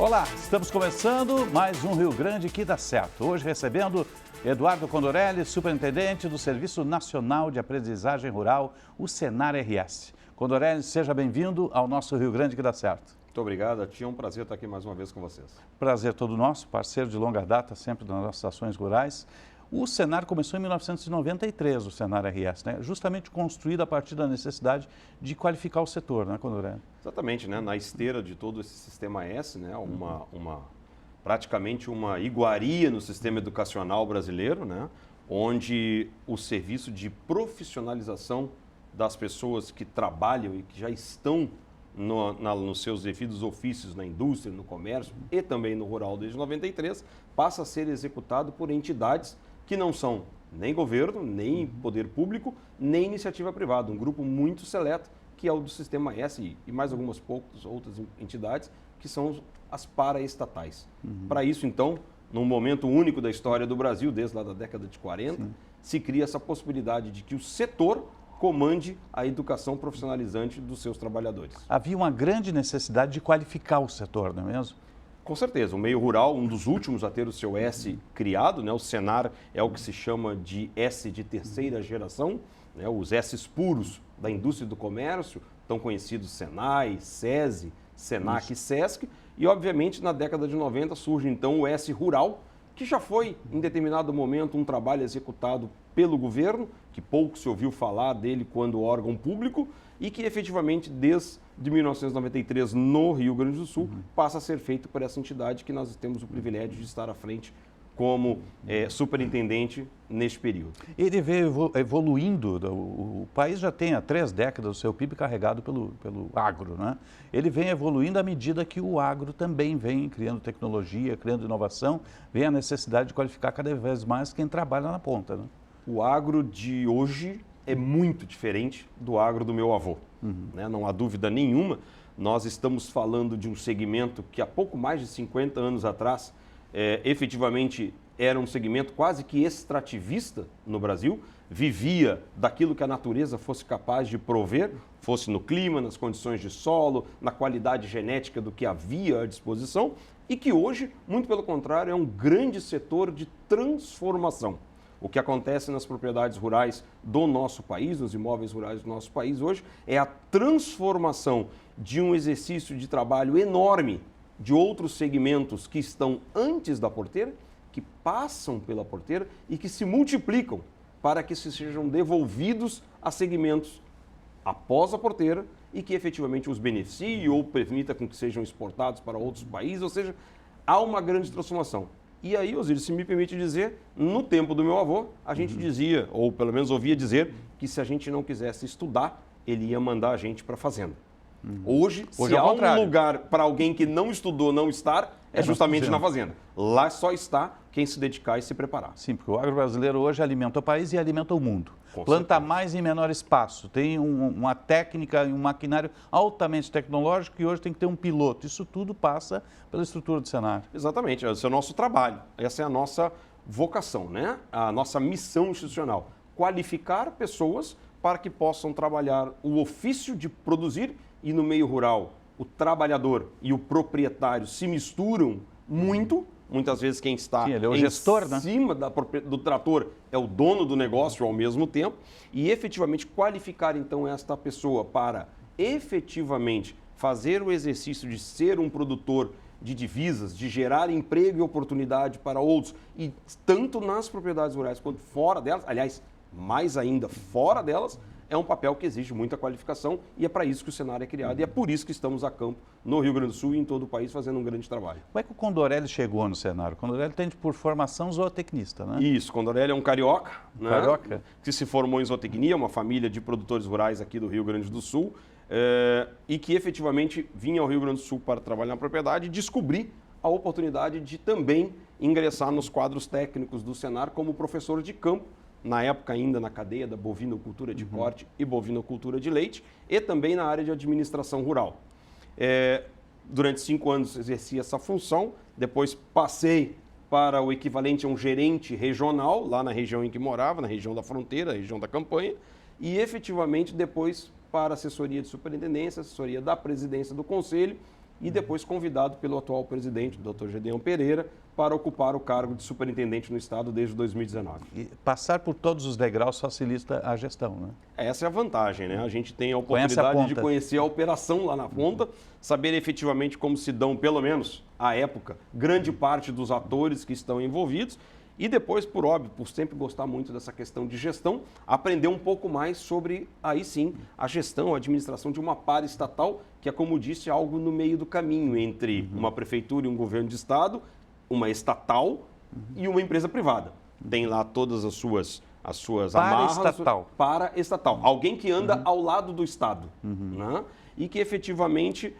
Olá, estamos começando mais um Rio Grande que dá certo. Hoje recebendo Eduardo Condorelli, superintendente do Serviço Nacional de Aprendizagem Rural, o Senar RS. Condorelli, seja bem-vindo ao nosso Rio Grande que dá certo. Muito obrigado, Tia. É um prazer estar aqui mais uma vez com vocês. Prazer todo nosso, parceiro de longa data sempre das nossas ações rurais. O Senar começou em 1993, o Senar RS, né? Justamente construído a partir da necessidade de qualificar o setor, né, Condorelli? Exatamente, né? Na esteira de todo esse sistema S, né? Praticamente uma iguaria no sistema educacional brasileiro, né? Onde o serviço de profissionalização das pessoas que trabalham e que já estão nos seus devidos ofícios na indústria, no comércio e também no rural desde 93, passa a ser executado por entidades que não são nem governo, nem poder público, nem iniciativa privada. Um grupo muito seleto, que é o do Sistema S e mais algumas poucas outras entidades, que são as paraestatais. Para isso, então, num momento único da história do Brasil, desde lá da década de 40, se cria essa possibilidade de que o setor comande a educação profissionalizante dos seus trabalhadores. Havia uma grande necessidade de qualificar o setor, não é mesmo? Com certeza. O meio rural, um dos últimos a ter o seu S criado, né? O Senar é o que se chama de S de terceira geração, né? Os S's puros da indústria e do comércio, tão conhecidos Senai, SESI, Senac e Sesc. E, obviamente, na década de 90 surge, então, o S rural, que já foi, em determinado momento, um trabalho executado pelo governo, que pouco se ouviu falar dele quando órgão público, e que efetivamente, desde 1993, no Rio Grande do Sul, passa a ser feito por essa entidade que nós temos o privilégio de estar à frente como superintendente neste período. Ele veio evoluindo, o país já tem há 3 décadas o seu PIB carregado pelo agro, né? Ele vem evoluindo à medida que o agro também vem criando tecnologia, criando inovação, vem a necessidade de qualificar cada vez mais quem trabalha na ponta, né? O agro de hoje é muito diferente do agro do meu avô, né? Não há dúvida nenhuma. Nós estamos falando de um segmento que há pouco mais de 50 anos atrás, efetivamente era um segmento quase que extrativista no Brasil, vivia daquilo que a natureza fosse capaz de prover, fosse no clima, nas condições de solo, na qualidade genética do que havia à disposição, e que hoje, muito pelo contrário, é um grande setor de transformação. O que acontece nas propriedades rurais do nosso país, nos imóveis rurais do nosso país hoje, é a transformação de um exercício de trabalho enorme de outros segmentos que estão antes da porteira, que passam pela porteira e que se multiplicam para que se sejam devolvidos a segmentos após a porteira e que efetivamente os beneficie ou permita com que sejam exportados para outros países, ou seja, há uma grande transformação. E aí, Osíris, se me permite dizer, no tempo do meu avô, a gente dizia, ou pelo menos ouvia dizer, que se a gente não quisesse estudar, ele ia mandar a gente para a fazenda. Hoje se há um lugar para alguém que não estudou não estar, é justamente na fazenda. Lá só está quem se dedicar e se preparar. Sim, porque o agro brasileiro hoje alimenta o país e alimenta o mundo. Planta mais em menor espaço, tem uma técnica e um maquinário altamente tecnológico e hoje tem que ter um piloto. Isso tudo passa pela estrutura do Senar. Exatamente, esse é o nosso trabalho, essa é a nossa vocação, né? A nossa missão institucional, qualificar pessoas para que possam trabalhar o ofício de produzir. E no meio rural, o trabalhador e o proprietário se misturam muito. Muitas vezes quem está gestor, cima do trator é o dono do negócio ao mesmo tempo. E efetivamente qualificar então esta pessoa para efetivamente fazer o exercício de ser um produtor de divisas, de gerar emprego e oportunidade para outros, e tanto nas propriedades rurais quanto fora delas, aliás, mais ainda fora delas, é um papel que exige muita qualificação e é para isso que o Senar é criado e é por isso que estamos a campo no Rio Grande do Sul e em todo o país fazendo um grande trabalho. Como é que o Condorelli chegou no Senar? O Condorelli tem por formação zootecnista, né? Isso, o Condorelli é um carioca, né? Carioca? Que se formou em zootecnia, uma família de produtores rurais aqui do Rio Grande do Sul e que efetivamente vinha ao Rio Grande do Sul para trabalhar na propriedade e descobrir a oportunidade de também ingressar nos quadros técnicos do Senar como professor de campo, na época ainda na cadeia da bovinocultura de corte e bovinocultura de leite, e também na área de administração rural. Durante 5 anos exerci essa função, depois passei para o equivalente a um gerente regional, lá na região em que morava, na região da fronteira, região da campanha, e efetivamente depois para a assessoria de superintendência, assessoria da presidência do conselho e depois convidado pelo atual presidente, o Dr. Gedeon Pereira, para ocupar o cargo de superintendente no Estado desde 2019. E passar por todos os degraus facilita a gestão, né? Essa é a vantagem, né? A gente tem a Conhece a oportunidade de ponta. conhecer a operação lá na ponta, saber efetivamente como se dão, pelo menos à época, grande parte dos atores que estão envolvidos e depois, por óbvio, por sempre gostar muito dessa questão de gestão, aprender um pouco mais sobre, aí sim, a gestão, a administração de uma paraestatal, que é, como disse, algo no meio do caminho entre uma prefeitura e um governo de estado, uma estatal e uma empresa privada. Tem lá todas as suas amarras. Paraestatal. Paraestatal. Alguém que anda ao lado do Estado. Né? E que efetivamente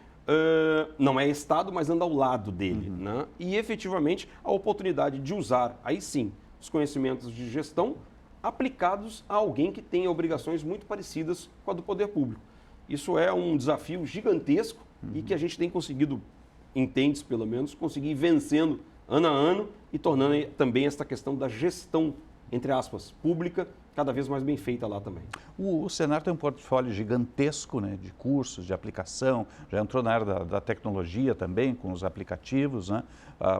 não é Estado, mas anda ao lado dele. Né? E efetivamente a oportunidade de usar, aí sim, os conhecimentos de gestão aplicados a alguém que tem obrigações muito parecidas com a do poder público. Isso é um desafio gigantesco e que a gente tem conseguido, entende-se pelo menos, conseguir ir vencendo ano a ano e tornando também esta questão da gestão, entre aspas, pública, cada vez mais bem feita lá também. O Senar tem um portfólio gigantesco, né, de cursos, de aplicação, já entrou na área da tecnologia também, com os aplicativos, né,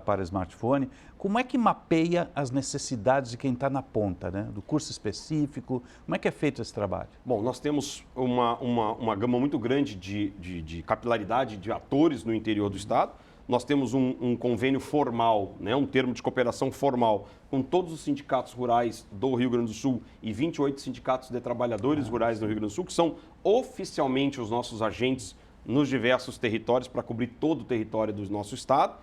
para smartphone. Como é que mapeia as necessidades de quem está na ponta, né, do curso específico? Como é que é feito esse trabalho? Bom, nós temos uma gama muito grande de capilaridade de atores no interior do Estado. Nós temos um convênio formal, né, um termo de cooperação formal com todos os sindicatos rurais do Rio Grande do Sul e 28 sindicatos de trabalhadores rurais do Rio Grande do Sul, que são oficialmente os nossos agentes nos diversos territórios para cobrir todo o território do nosso estado.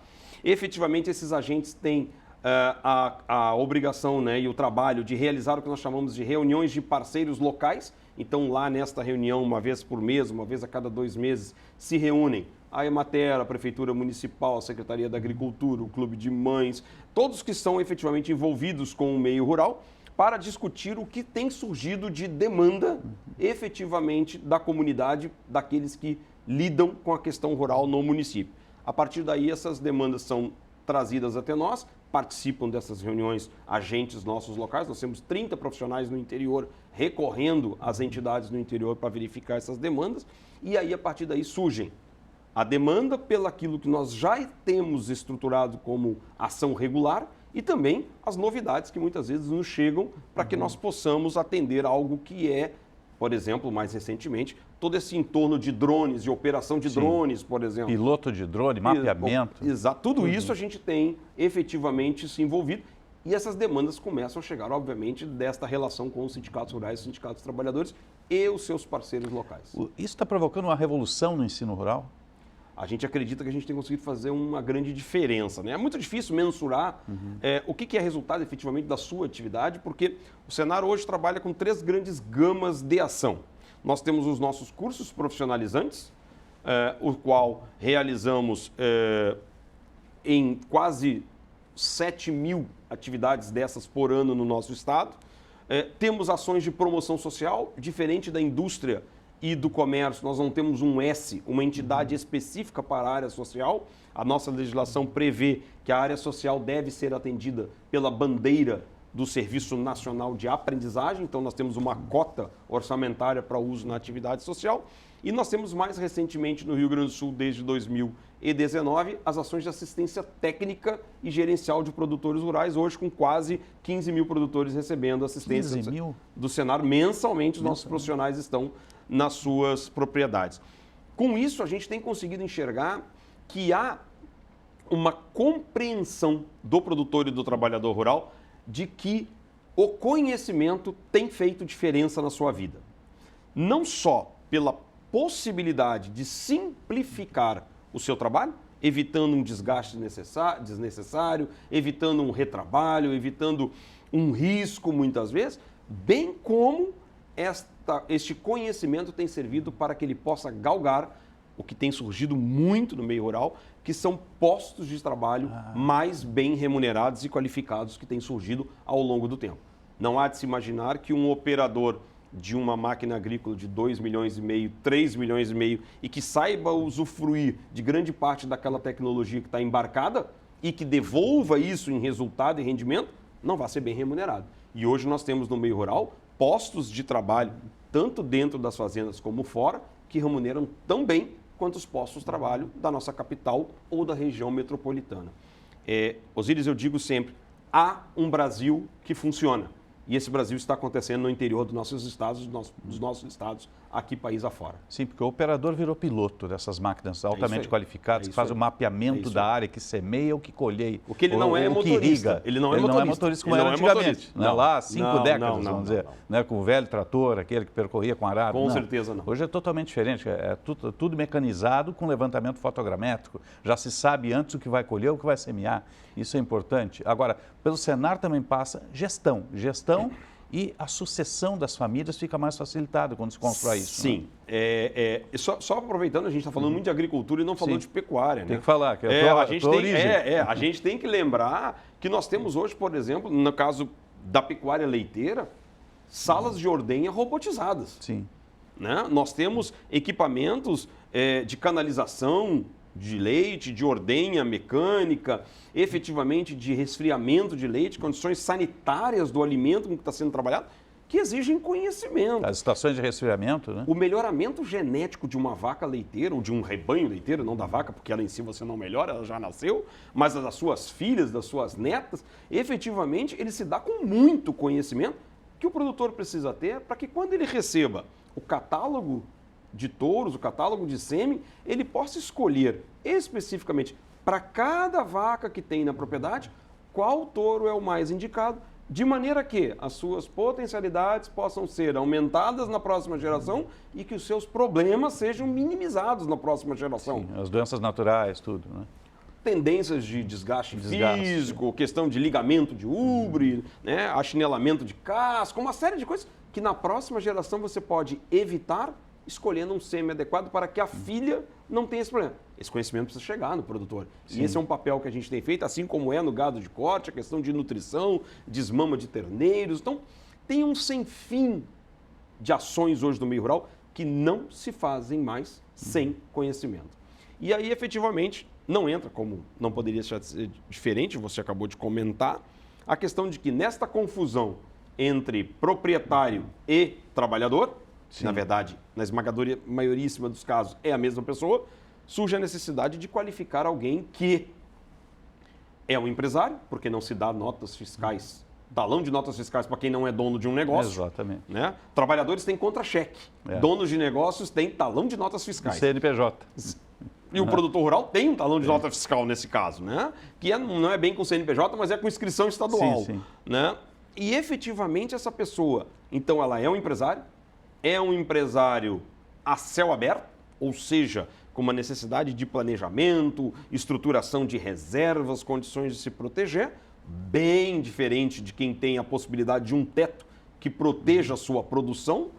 Efetivamente, esses agentes têm a obrigação, né, e o trabalho de realizar o que nós chamamos de reuniões de parceiros locais. Então, lá nesta reunião, uma vez por mês, uma vez a cada 2 meses, se reúnem a Emater, a Prefeitura Municipal, a Secretaria da Agricultura, o Clube de Mães, todos que são efetivamente envolvidos com o meio rural, para discutir o que tem surgido de demanda efetivamente da comunidade, daqueles que lidam com a questão rural no município. A partir daí, essas demandas são trazidas até nós, participam dessas reuniões agentes nossos locais. Nós temos 30 profissionais no interior recorrendo às entidades no interior para verificar essas demandas, e aí, a partir daí, surgem a demanda pelaquilo que nós já temos estruturado como ação regular e também as novidades que muitas vezes nos chegam para que nós possamos atender algo que é, por exemplo, mais recentemente, todo esse entorno de drones, de operação de drones, por exemplo. Piloto de drone, mapeamento. Exato. Tudo isso a gente tem efetivamente se envolvido e essas demandas começam a chegar, obviamente, desta relação com os sindicatos rurais, os sindicatos trabalhadores e os seus parceiros locais. Isso está provocando uma revolução no ensino rural? A gente acredita que a gente tem conseguido fazer uma grande diferença, né? É muito difícil mensurar o que é resultado efetivamente da sua atividade, porque o Senar hoje trabalha com 3 grandes gamas de ação. Nós temos os nossos cursos profissionalizantes, o qual realizamos em quase 7.000 atividades dessas por ano no nosso estado. Temos ações de promoção social, diferente da indústria e do comércio, nós não temos um S, uma entidade específica para a área social. A nossa legislação prevê que a área social deve ser atendida pela bandeira do Serviço Nacional de Aprendizagem, então nós temos uma cota orçamentária para uso na atividade social. E nós temos mais recentemente no Rio Grande do Sul, desde 2019, as ações de assistência técnica e gerencial de produtores rurais, hoje com quase 15.000 produtores recebendo assistência do Senar mensalmente. Os nossos profissionais estão nas suas propriedades. Com isso, a gente tem conseguido enxergar que há uma compreensão do produtor e do trabalhador rural de que o conhecimento tem feito diferença na sua vida. Não só pela possibilidade de simplificar o seu trabalho, evitando um desgaste desnecessário, evitando um retrabalho, evitando um risco muitas vezes, bem como este conhecimento tem servido para que ele possa galgar o que tem surgido muito no meio rural, que são postos de trabalho mais bem remunerados e qualificados que têm surgido ao longo do tempo. Não há de se imaginar que um operador de uma máquina agrícola de 2,5 milhões, 3,5 milhões e que saiba usufruir de grande parte daquela tecnologia que está embarcada e que devolva isso em resultado e rendimento, não vai ser bem remunerado. E hoje nós temos no meio rural postos de trabalho, tanto dentro das fazendas como fora, que remuneram tão bem quanto os postos de trabalho da nossa capital ou da região metropolitana. Osíris, eu digo sempre, há um Brasil que funciona. E esse Brasil está acontecendo no interior dos nossos estados, dos nossos estados, aqui país afora. Sim, porque o operador virou piloto dessas máquinas altamente qualificadas, que faz o mapeamento da área, que semeia, o que colheia, o que ele não é motorista. Ele não é motorista como era antigamente. Não. Lá há 5 décadas, vamos dizer, né, com o velho trator, aquele que percorria com arado. Com certeza não. Hoje é totalmente diferente, é tudo mecanizado com levantamento fotogramétrico. Já se sabe antes o que vai colher, o que vai semear. Isso é importante. Agora, pelo Senar também passa gestão e a sucessão das famílias fica mais facilitada quando se constrói isso. Sim. Né? Só aproveitando, a gente está falando muito de agricultura e não falando de pecuária. Tem né? que falar, que é a tua origem. A gente tem que lembrar que nós temos hoje, por exemplo, no caso da pecuária leiteira, salas de ordenha robotizadas. Sim. Né? Nós temos equipamentos de canalização de leite, de ordenha mecânica, efetivamente de resfriamento de leite, condições sanitárias do alimento que está sendo trabalhado, que exigem conhecimento. As estações de resfriamento, né? O melhoramento genético de uma vaca leiteira, ou de um rebanho leiteiro, não da vaca, porque ela em si você não melhora, ela já nasceu, mas das suas filhas, das suas netas, efetivamente ele se dá com muito conhecimento que o produtor precisa ter para que quando ele receba o catálogo de touros, o catálogo de sêmen, ele possa escolher especificamente para cada vaca que tem na propriedade qual touro é o mais indicado, de maneira que as suas potencialidades possam ser aumentadas na próxima geração e que os seus problemas sejam minimizados na próxima geração. Sim, as doenças naturais, tudo, né? Tendências de desgaste físico, questão de ligamento de ubre, né? Achinelamento de casco, uma série de coisas que na próxima geração você pode evitar escolhendo um sêmen adequado para que a filha não tenha esse problema. Esse conhecimento precisa chegar no produtor. Sim. E esse é um papel que a gente tem feito, assim como é no gado de corte, a questão de nutrição, desmama de terneiros. Então, tem um sem fim de ações hoje no meio rural que não se fazem mais sem conhecimento. E aí, efetivamente, não entra, como não poderia ser diferente, você acabou de comentar, a questão de que nesta confusão entre proprietário e trabalhador, Sim. na verdade, na esmagadora maioríssima dos casos é a mesma pessoa, surge a necessidade de qualificar alguém que é um empresário, porque não se dá notas fiscais, talão de notas fiscais para quem não é dono de um negócio. Exatamente. Né? Trabalhadores têm contra-cheque, donos de negócios têm talão de notas fiscais. CNPJ. E o produtor rural tem um talão de nota fiscal nesse caso, né? Que não é bem com CNPJ, mas é com inscrição estadual. Sim, sim. Né? E efetivamente essa pessoa, então ela é um empresário a céu aberto, ou seja, com uma necessidade de planejamento, estruturação de reservas, condições de se proteger, bem diferente de quem tem a possibilidade de um teto que proteja a sua produção.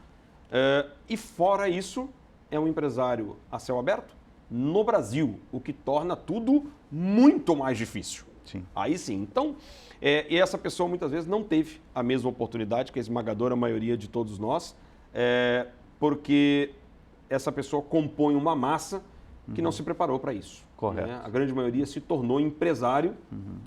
E fora isso, é um empresário a céu aberto no Brasil, o que torna tudo muito mais difícil. Sim. Aí sim. Então, e essa pessoa muitas vezes não teve a mesma oportunidade que a esmagadora maioria de todos nós, porque essa pessoa compõe uma massa que não se preparou para isso. Correto. Né? A grande maioria se tornou empresário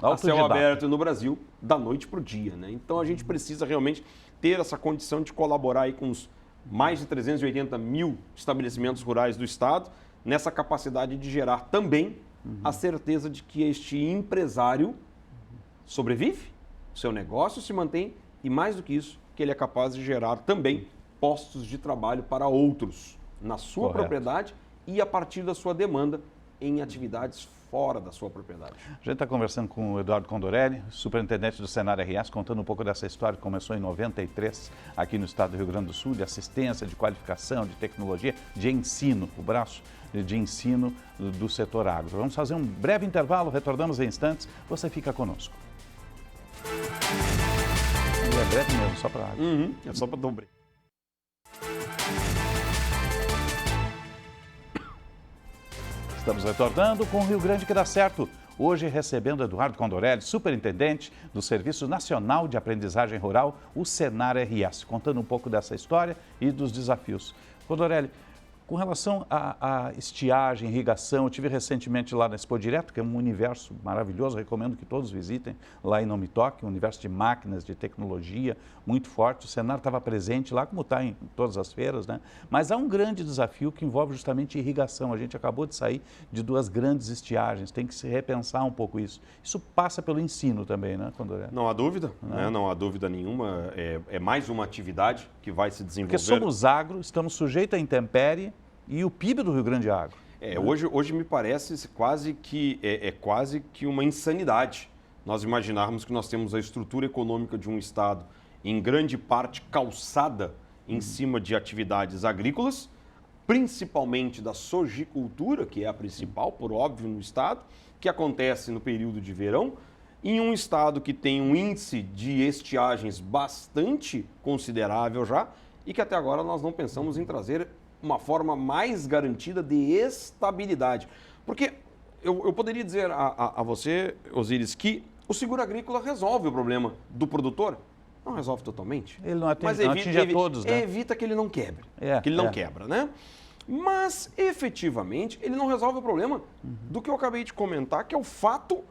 a céu aberto no Brasil da noite para o dia. Né? Então, a gente precisa realmente ter essa condição de colaborar aí com os mais de 380 mil estabelecimentos rurais do Estado, nessa capacidade de gerar também a certeza de que este empresário sobrevive, o seu negócio se mantém e, mais do que isso, que ele é capaz de gerar também postos de trabalho para outros na sua propriedade e a partir da sua demanda em atividades fora da sua propriedade. A gente está conversando com o Eduardo Condorelli, superintendente do Senar RS, contando um pouco dessa história que começou em 93 aqui no estado do Rio Grande do Sul, de assistência, de qualificação, de tecnologia, de ensino, o braço de ensino do setor agro. Vamos fazer um breve intervalo, retornamos em instantes, você fica conosco. E é breve mesmo, só para água. É só para dobrar. Estamos retornando com o Rio Grande que dá certo. Hoje recebendo Eduardo Condorelli, superintendente do Serviço Nacional de Aprendizagem Rural, o Senar RS, contando um pouco dessa história e dos desafios. Condorelli, Com relação à estiagem, irrigação, eu estive recentemente lá na Expo Direto, que é um universo maravilhoso, recomendo que todos visitem lá em Não Me Toque, um universo de máquinas, de tecnologia muito forte. O Senar estava presente lá, como está em todas as feiras, né? Mas há um grande desafio que envolve justamente irrigação. A gente acabou de sair de 2 grandes estiagens, tem que se repensar um pouco isso. Isso passa pelo ensino também, né, Condoré? Não há dúvida, né? Não há dúvida nenhuma. É mais uma atividade que vai se desenvolver. Porque somos agro, estamos sujeitos à intempérie e o PIB do Rio Grande é agro. Hoje me parece quase que uma insanidade nós imaginarmos que nós temos a estrutura econômica de um Estado em grande parte calçada em cima de atividades agrícolas, principalmente da sojicultura, que é a principal, por óbvio, no Estado, que acontece no período de verão, em um Estado que tem um índice de estiagens bastante considerável já e que até agora nós não pensamos em trazer uma forma mais garantida de estabilidade. Porque eu poderia dizer a você, Osíris, que o seguro agrícola resolve o problema do produtor. Não resolve totalmente. Ele não atinge, mas atinge a todos, né? Evita que ele não quebre. Que ele não quebra, né? Mas, efetivamente, ele não resolve o problema do que eu acabei de comentar, que é o fato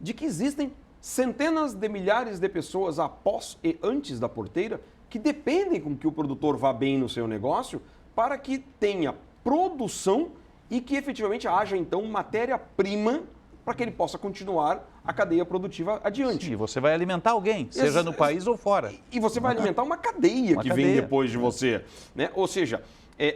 de que existem centenas de milhares de pessoas após e antes da porteira que dependem com que o produtor vá bem no seu negócio para que tenha produção e que efetivamente haja, então, matéria-prima para que ele possa continuar a cadeia produtiva adiante. Sim, você vai alimentar alguém, seja no país ou fora. E você vai alimentar uma cadeia que vem depois de você, né? Ou seja,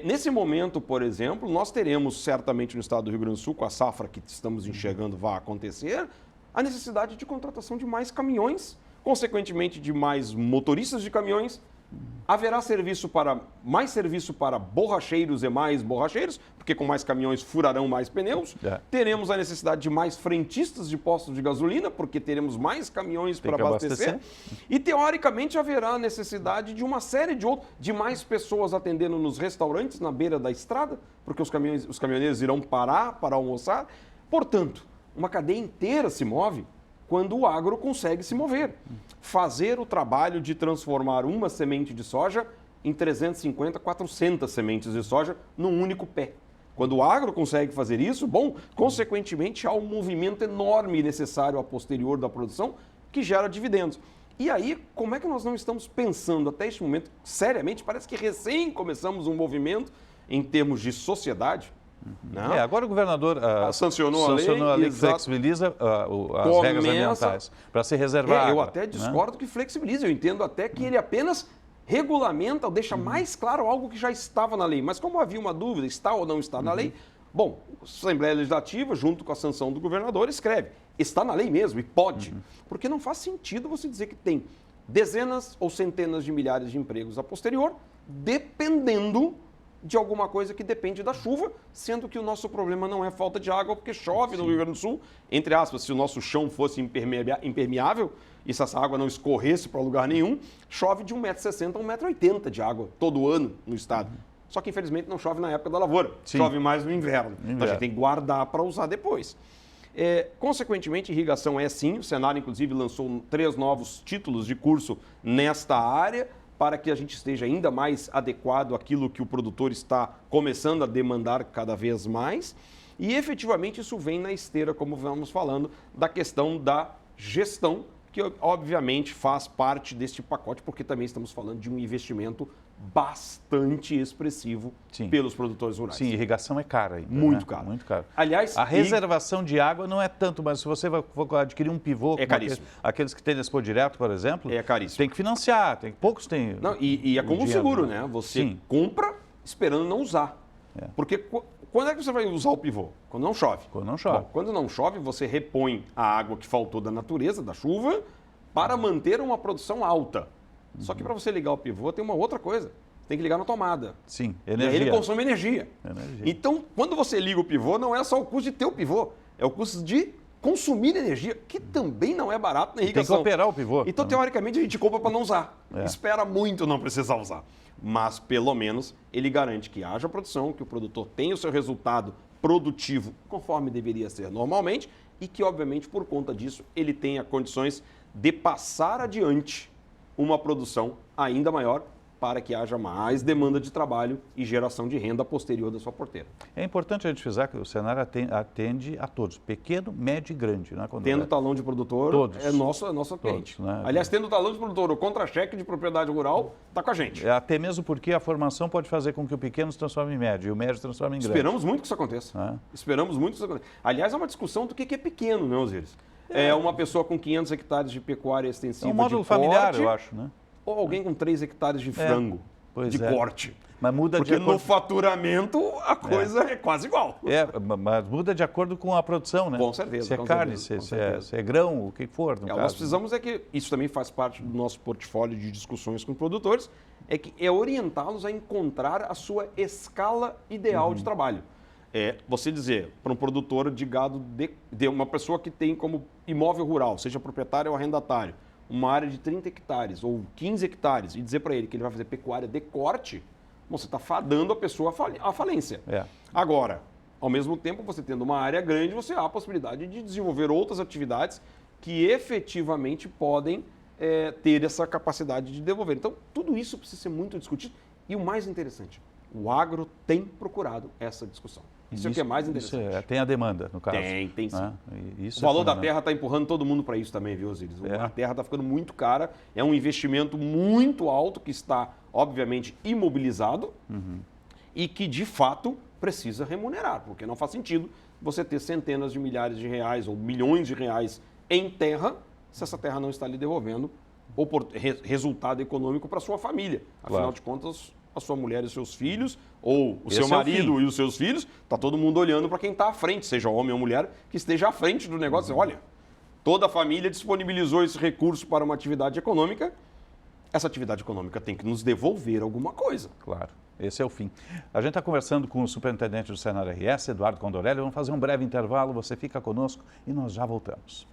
nesse momento, por exemplo, nós teremos certamente no estado do Rio Grande do Sul, com a safra que estamos enxergando vai acontecer, a necessidade de contratação de mais caminhões, consequentemente de mais motoristas de caminhões. Haverá mais serviço para borracheiros e mais borracheiros, porque com mais caminhões furarão mais pneus. Teremos a necessidade de mais frentistas de postos de gasolina, porque teremos mais caminhões para abastecer. E, teoricamente, haverá a necessidade de uma série de mais pessoas atendendo nos restaurantes na beira da estrada, porque os caminhoneiros irão parar para almoçar. Portanto, uma cadeia inteira se move quando o agro consegue se mover. Fazer o trabalho de transformar uma semente de soja em 350, 400 sementes de soja num único pé. Quando o agro consegue fazer isso, bom, consequentemente há um movimento enorme necessário a posterior da produção que gera dividendos. E aí, como é que nós não estamos pensando até este momento, seriamente, parece que recém começamos um movimento em termos de sociedade. Agora o governador sancionou a lei que flexibiliza as regras ambientais para se reservar água. Eu até discordo que flexibilize, eu entendo até que ele apenas regulamenta ou deixa mais claro algo que já estava na lei. Mas como havia uma dúvida, está ou não está na lei, bom, a Assembleia Legislativa, junto com a sanção do governador, escreve, está na lei mesmo e pode. Porque não faz sentido você dizer que tem dezenas ou centenas de milhares de empregos a posterior, dependendo de alguma coisa que depende da chuva, sendo que o nosso problema não é falta de água, porque chove no Rio Grande do Sul. Entre aspas, se o nosso chão fosse impermeável e se essa água não escorresse para lugar nenhum, chove de 1,60 m a 1,80 m de água todo ano no estado. Só que, infelizmente, não chove na época da lavoura, chove mais no inverno. Então, a gente tem que guardar para usar depois. Consequentemente, irrigação é sim. O Senar, inclusive, lançou 3 novos títulos de curso nesta área, para que a gente esteja ainda mais adequado àquilo que o produtor está começando a demandar cada vez mais. E, efetivamente, isso vem na esteira, como vamos falando, da questão da gestão, que, obviamente, faz parte deste pacote, porque também estamos falando de um investimento bastante expressivo pelos produtores rurais. Sim, irrigação é cara ainda. Muito caro. Muito caro. Aliás, a reservação de água não é tanto, mas se você for adquirir um pivô, aqueles que tem na Expo Direto, por exemplo, é caríssimo. Tem que financiar, poucos têm. Não, e é como o seguro, né? Você compra esperando não usar. Porque quando é que você vai usar o pivô? Quando não chove. Quando não chove. Bom, quando não chove, você repõe a água que faltou da natureza, da chuva, para manter uma produção alta. Só que para você ligar o pivô tem uma outra coisa. Tem que ligar na tomada. Sim, energia. E aí ele consome energia. Então, quando você liga o pivô, não é só o custo de ter o pivô, é o custo de consumir energia, que também não é barato na irrigação. Tem que operar o pivô. Então, teoricamente, a gente compra para não usar. Espera muito não precisar usar. Mas, pelo menos, ele garante que haja produção, que o produtor tenha o seu resultado produtivo conforme deveria ser normalmente e que, obviamente, por conta disso, ele tenha condições de passar adiante uma produção ainda maior para que haja mais demanda de trabalho e geração de renda posterior da sua porteira. É importante a gente frisar que o Senar atende a todos, pequeno, médio e grande. Né? Tendo talão de produtor, todos, é nosso cliente. Todos, né? Aliás, tendo talão de produtor ou contra-cheque de propriedade rural, está com a gente. Até mesmo porque a formação pode fazer com que o pequeno se transforme em médio e o médio se transforme em grande. Esperamos muito que isso aconteça. Esperamos muito que isso aconteça. Aliás, é uma discussão do que é pequeno, né, Osíris? É uma pessoa com 500 hectares de pecuária extensiva é um módulo de familiar, corte, eu acho, né? Ou alguém com 3 hectares de frango de corte. Mas muda porque de acordo... no faturamento a coisa é quase igual. Mas muda de acordo com a produção, né? Com certeza. Se é carne, se é grão, o que for. Nós precisamos que, isso também faz parte do nosso portfólio de discussões com produtores, é orientá-los a encontrar a sua escala ideal de trabalho. Você dizer para um produtor de gado, de uma pessoa que tem como imóvel rural, seja proprietário ou arrendatário, uma área de 30 hectares ou 15 hectares e dizer para ele que ele vai fazer pecuária de corte, você está fadando a pessoa à falência. Agora, ao mesmo tempo, você tendo uma área grande, você há a possibilidade de desenvolver outras atividades que efetivamente podem ter essa capacidade de devolver. Então, tudo isso precisa ser muito discutido. E o mais interessante, o agro tem procurado essa discussão. Isso é o que é mais interessante. Tem a demanda, no caso. Tem sim. Né? O valor da terra está empurrando todo mundo para isso também, viu, Osíris? A terra está ficando muito cara, é um investimento muito alto que está, obviamente, imobilizado e que, de fato, precisa remunerar, porque não faz sentido você ter centenas de milhares de reais ou milhões de reais em terra se essa terra não está lhe devolvendo resultado econômico para sua família. Afinal de contas, a sua mulher e os seus filhos, ou o seu marido e os seus filhos, está todo mundo olhando para quem está à frente, seja homem ou mulher, que esteja à frente do negócio. Olha, toda a família disponibilizou esse recurso para uma atividade econômica, essa atividade econômica tem que nos devolver alguma coisa. Claro, esse é o fim. A gente está conversando com o superintendente do Senar RS, Eduardo Condorelli. Vamos fazer um breve intervalo, você fica conosco e nós já voltamos.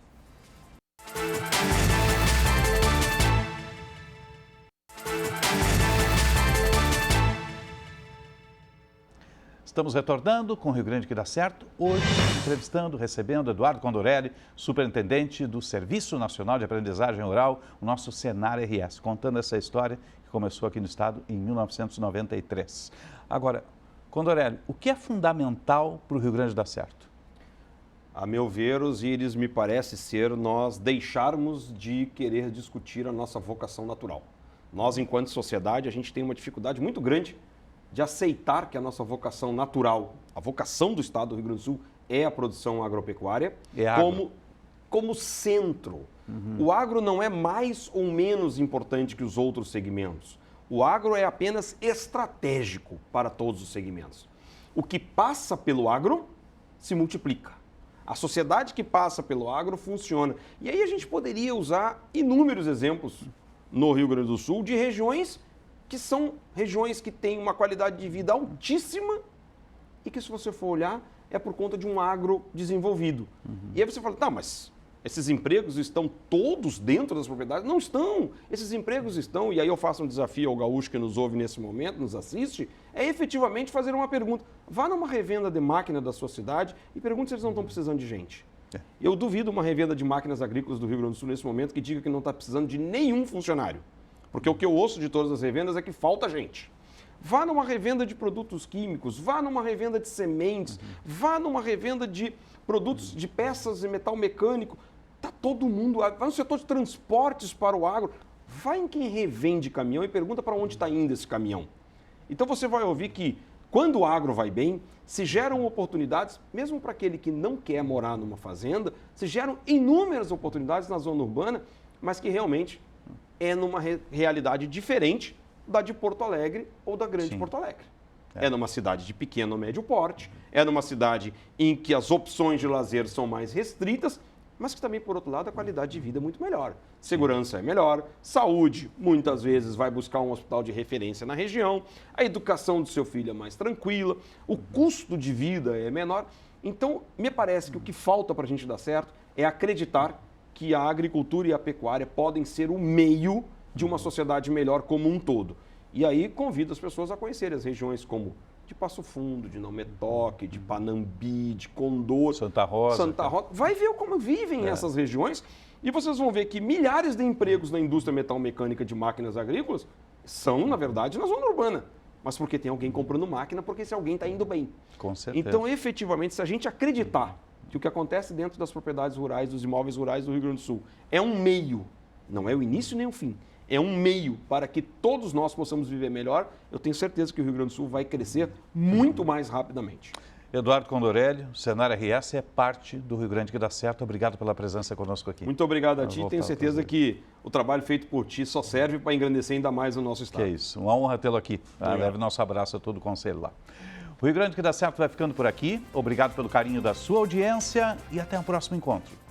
Estamos retornando com o Rio Grande que dá certo. Hoje, entrevistando, recebendo Eduardo Condorelli, superintendente do Serviço Nacional de Aprendizagem Rural, o nosso Senar RS, contando essa história que começou aqui no estado em 1993. Agora, Condorelli, o que é fundamental para o Rio Grande dar certo? A meu ver, Osíris, me parece ser nós deixarmos de querer discutir a nossa vocação natural. Nós, enquanto sociedade, a gente tem uma dificuldade muito grande de aceitar que a nossa vocação natural, a vocação do estado do Rio Grande do Sul é a produção agropecuária como centro. O agro não é mais ou menos importante que os outros segmentos. O agro é apenas estratégico para todos os segmentos. O que passa pelo agro se multiplica. A sociedade que passa pelo agro funciona. E aí a gente poderia usar inúmeros exemplos no Rio Grande do Sul de regiões que são regiões que têm uma qualidade de vida altíssima e que, se você for olhar, é por conta de um agro desenvolvido. E aí você fala, tá, mas esses empregos estão todos dentro das propriedades? Não estão. Esses empregos estão, e aí eu faço um desafio ao gaúcho que nos ouve nesse momento, nos assiste, é efetivamente fazer uma pergunta. Vá numa revenda de máquina da sua cidade e pergunte se eles não estão precisando de gente. Eu duvido uma revenda de máquinas agrícolas do Rio Grande do Sul nesse momento que diga que não está precisando de nenhum funcionário. Porque o que eu ouço de todas as revendas é que falta gente. Vá numa revenda de produtos químicos, vá numa revenda de sementes, vá numa revenda de produtos de peças de metal mecânico. Está todo mundo, vai no setor de transportes para o agro, vai em quem revende caminhão e pergunta para onde está indo esse caminhão. Então você vai ouvir que quando o agro vai bem, se geram oportunidades, mesmo para aquele que não quer morar numa fazenda, se geram inúmeras oportunidades na zona urbana, mas que realmente é numa realidade diferente da de Porto Alegre ou da grande Porto Alegre. É numa cidade de pequeno ou médio porte, é numa cidade em que as opções de lazer são mais restritas, mas que também, por outro lado, a qualidade de vida é muito melhor. Segurança é melhor, saúde, muitas vezes vai buscar um hospital de referência na região, a educação do seu filho é mais tranquila, o custo de vida é menor. Então, me parece que o que falta para a gente dar certo é acreditar que a agricultura e a pecuária podem ser o meio de uma sociedade melhor como um todo. E aí convido as pessoas a conhecerem as regiões como de Passo Fundo, de Não Metoque, de Panambi, de Condor, Santa Rosa. Vai ver como vivem essas regiões E vocês vão ver que milhares de empregos na indústria metalmecânica de máquinas agrícolas são, na verdade, na zona urbana. Mas porque tem alguém comprando máquina, porque esse alguém está indo bem. Com certeza. Então, efetivamente, se a gente acreditar que o que acontece dentro das propriedades rurais, dos imóveis rurais do Rio Grande do Sul, é um meio, não é o início nem o fim, é um meio para que todos nós possamos viver melhor, eu tenho certeza que o Rio Grande do Sul vai crescer muito mais rapidamente. Eduardo Condorelli, o Senar RS é parte do Rio Grande que dá certo. Obrigado pela presença conosco aqui. Muito obrigado a ti. Tenho certeza que o trabalho feito por ti só serve para engrandecer ainda mais o nosso estado. Que é isso. Uma honra tê-lo aqui. Leve nosso abraço a todo o conselho lá. O Rio Grande que dá certo vai ficando por aqui. Obrigado pelo carinho da sua audiência e até o próximo encontro.